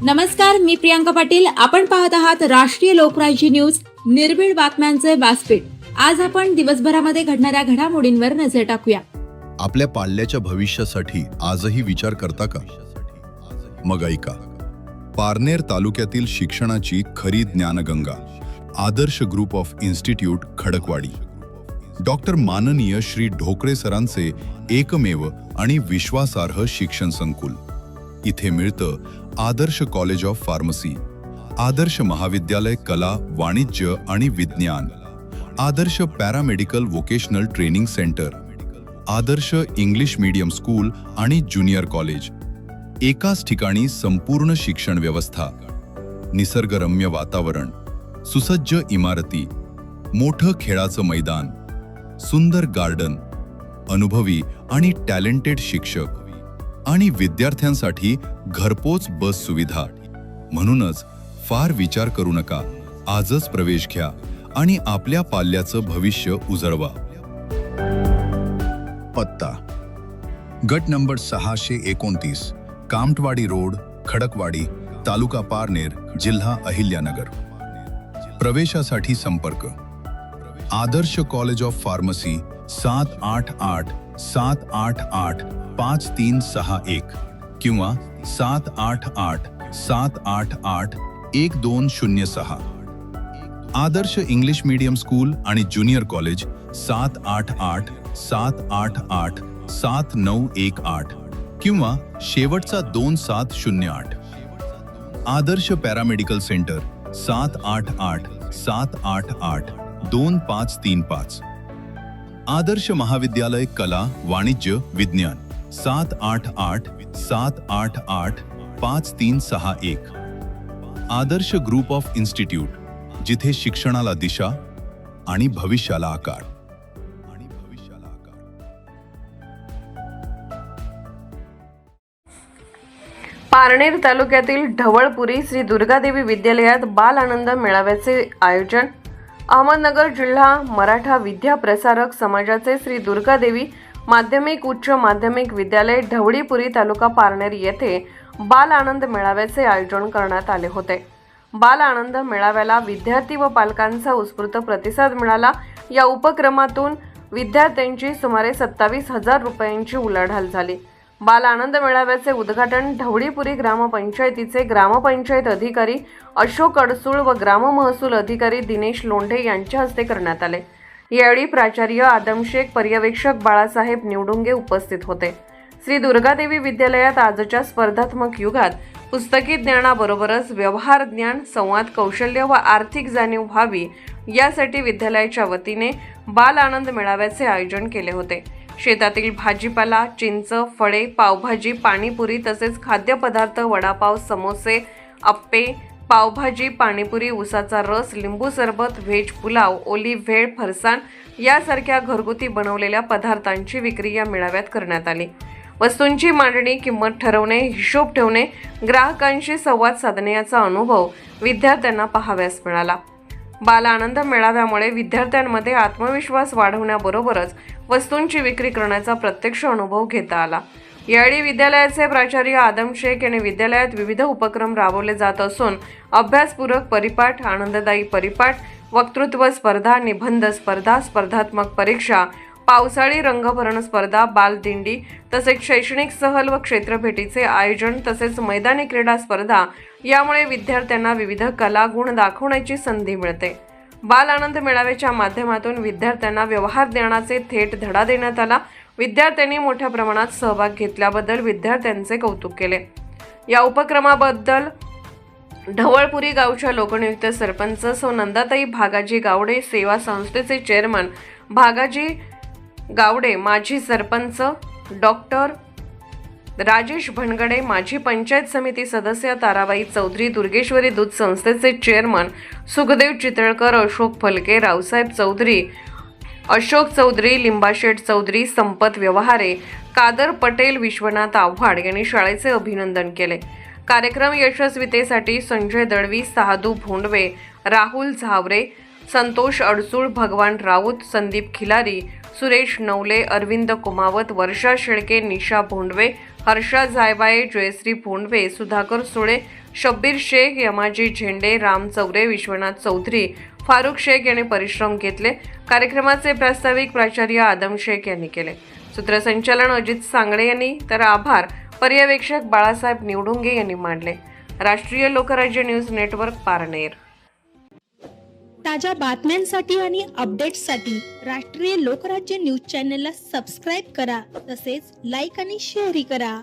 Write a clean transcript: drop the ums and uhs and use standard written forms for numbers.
नमस्कार, मी प्रियांका पाटील. आपण पाहत आहात राष्ट्रीय लोकराज्य न्यूज, निर्भीड बातम्यांचे व्यासपीठ. आज आपण दिवसभरामध्ये घडणाऱ्या घडामोडींवर नजर टाकूया. आपल्या पाल्याच्या भविष्यासाठी आजही विचार करता का? मग ऐका. पारनेर तालुक्यातील शिक्षणाची खरी ज्ञानगंगा, आदर्श group of institute Khadakwadi. Doctor माननीय श्री ढोकळे सरांचे एकमेव आणि विश्वासार्ह शिक्षण संकुल. इथे मिळतं आदर्श कॉलेज ऑफ फार्मसी, आदर्श महाविद्यालय कला, वाणिज्य आणि विज्ञान, आदर्श पॅरामेडिकल वोकेशनल ट्रेनिंग सेंटर, आदर्श इंग्लिश मीडियम स्कूल आणि ज्युनियर कॉलेज. एकाच ठिकाणी संपूर्ण शिक्षण व्यवस्था, निसर्गरम्य वातावरण, सुसज्ज इमारती, मोठं खेळाचं मैदान, सुंदर गार्डन, अनुभवी आणि टॅलेंटेड शिक्षक आणि विद्यार्थ्यांसाठी घरपोच बस सुविधा. म्हणूनच फार विचार करू नका, आजच प्रवेश घ्या आणि आपल्या पाल्याचं भविष्य उजळवा. पत्ता: गट नंबर 629, कामठवाडी रोड, खडकवाडी, तालुका पारनेर, जिल्हा अहिल्यानगर. प्रवेशासाठी संपर्क: आदर्श कॉलेज ऑफ फार्मसी 788-788-5361 किंवा 788-788-1206. आदर्श इंग्लिश मीडियम स्कूल आणि ज्युनियर कॉलेज 788-788-7918 किंवा शेवटचा 2708. आदर्श पॅरामेडिकल सेंटर 788-788-2535. आदर्श महाविद्यालय कला, वाणिज्य, विज्ञान 788-788-5361. आदर्श ग्रुप ऑफ इन्स्टिट्यूट, जिथे शिक्षणाला दिशा आणि भविष्याला आकार. पारनेर तालुक्यातील ढवळपुरी श्री दुर्गादेवी विद्यालयात बाल आनंद मेळाव्याचे आयोजन. अहमदनगर जिल्हा मराठा विद्या प्रसारक समाजाचे श्री दुर्गादेवी माध्यमिक उच्च माध्यमिक विद्यालय ढवळीपुरी तालुका पारनेर येथे बाल आनंद मेळाव्याचे आयोजन करण्यात आले होते. बाल आनंद मेळाव्याला विद्यार्थी व पालकांचा उत्स्फूर्त प्रतिसाद मिळाला. या उपक्रमातून विद्यार्थ्यांची सुमारे 27,000 रुपयांची उलाढाल झाली. बाल आनंद मेळाव्याचे उद्घाटन ढवळीपुरी ग्रामपंचायतीचे ग्रामपंचायत अधिकारी अशोक अडसूळ व ग्राम महसूल अधिकारी दिनेश लोंढे यांच्या हस्ते करण्यात आले. यावेळी प्राचार्य आदम शेख, पर्यवेक्षक बाळासाहेब निवडुंगे उपस्थित होते. श्री दुर्गादेवी विद्यालयात आजच्या स्पर्धात्मक युगात पुस्तकी ज्ञानाबरोबरच व्यवहार ज्ञान, संवाद कौशल्य व आर्थिक जाणीव व्हावी यासाठी विद्यालयाच्या वतीने बाल आनंद मेळाव्याचे आयोजन केले होते. शेतातील भाजीपाला, चिंच, फळे, पावभाजी, पाणीपुरी तसेच खाद्यपदार्थ, वडापाव, समोसे, अप्पे, पावभाजी, पाणीपुरी, उसाचा रस, लिंबू सरबत, व्हेज पुलाव, ओली भेळ, फरसाण यासारख्या घरगुती बनवलेल्या पदार्थांची विक्री या मेळाव्यात करण्यात आली. वस्तूंची मांडणी, किंमत ठरवणे, हिशोब ठेवणे, ग्राहकांशी संवाद साधणे याचा अनुभव विद्यार्थ्यांना पाहाव्यास मिळाला. बाल आनंद मेळाव्यामुळे विद्यार्थ्यांमध्ये आत्मविश्वास वाढवण्याबरोबरच वस्तूंची विक्री करण्याचा प्रत्यक्ष अनुभव घेता आला. यावेळी विद्यालयाचे प्राचार्य आदम शेख यांनी विद्यालयात विविध उपक्रम राबवले जात असून अभ्यासपूरक परिपाठ, आनंददायी परिपाठ, वक्तृत्व स्पर्धा, निबंध स्पर्धा, स्पर्धात्मक परीक्षा, पावसाळी रंगभरण स्पर्धा, बालदिंडी तसेच शैक्षणिक सहल व क्षेत्रभेटीचे आयोजन तसेच मैदानी क्रीडा स्पर्धा यामुळे विद्यार्थ्यांना विविध कला गुण दाखवण्याची संधी मिळते. बाल आनंद मेळाव्याच्या माध्यमातून विद्यार्थ्यांना व्यवहार ज्ञानाचे थेट धडा देण्यात आला. विद्यार्थ्यांनी मोठ्या प्रमाणात सहभाग घेतल्याबद्दल विद्यार्थ्यांचे कौतुक केले. या उपक्रमाबद्दल ढवळपुरी गावच्या लोकनियुक्त सरपंच सौ नंदाताई भागाजी गावडे, सेवा संस्थेचे चेअरमन भागाजी गावडे, माजी सरपंच डॉक्टर राजेश भणगडे, माजी पंचायत समिती सदस्य ताराबाई चौधरी, दुर्गेश्वरी दूध संस्थेचे चेअरमन सुखदेव चितळकर, अशोक फलके, रावसाहेब चौधरी, अशोक चौधरी, लिंबाशेठ चौधरी, संपत व्यवहारे, कादर पटेल, विश्वनाथ आव्हाड यांनी शाळेचे अभिनंदन केले. कार्यक्रम यशस्वीतेसाठी संजय दळवी, साधू भोंडवे, राहुल झावरे, संतोष अडसूळ, भगवान राऊत, संदीप खिलारी, सुरेश नवले, अरविंद कुमावत, वर्षा शेळके, निशा भोंडवे, हर्षा जायबाये, जयश्री भोंडवे, सुधाकर सुळे, शब्बीर शेख, यमाजी झेंडे, राम चौरे, विश्वनाथ चौधरी, फारुख शेख यांनी परिश्रम घेतले. कार्यक्रमाचे प्रास्ताविक प्राचार्य आदम शेख यांनी केले. सूत्रसंचालन अजित सांगडे यांनी तर आभार पर्यवेक्षक बाळासाहेब निवडुंगे यांनी मांडले. राष्ट्रीय लोकराज्य न्यूज नेटवर्क पारनेर. ताज्या बातम्यांसाठी आणि अपडेट्ससाठी राष्ट्रीय लोकराज्य न्यूज चॅनलला सबस्क्राईब करा. तसेच लाईक आणि शेअरही करा.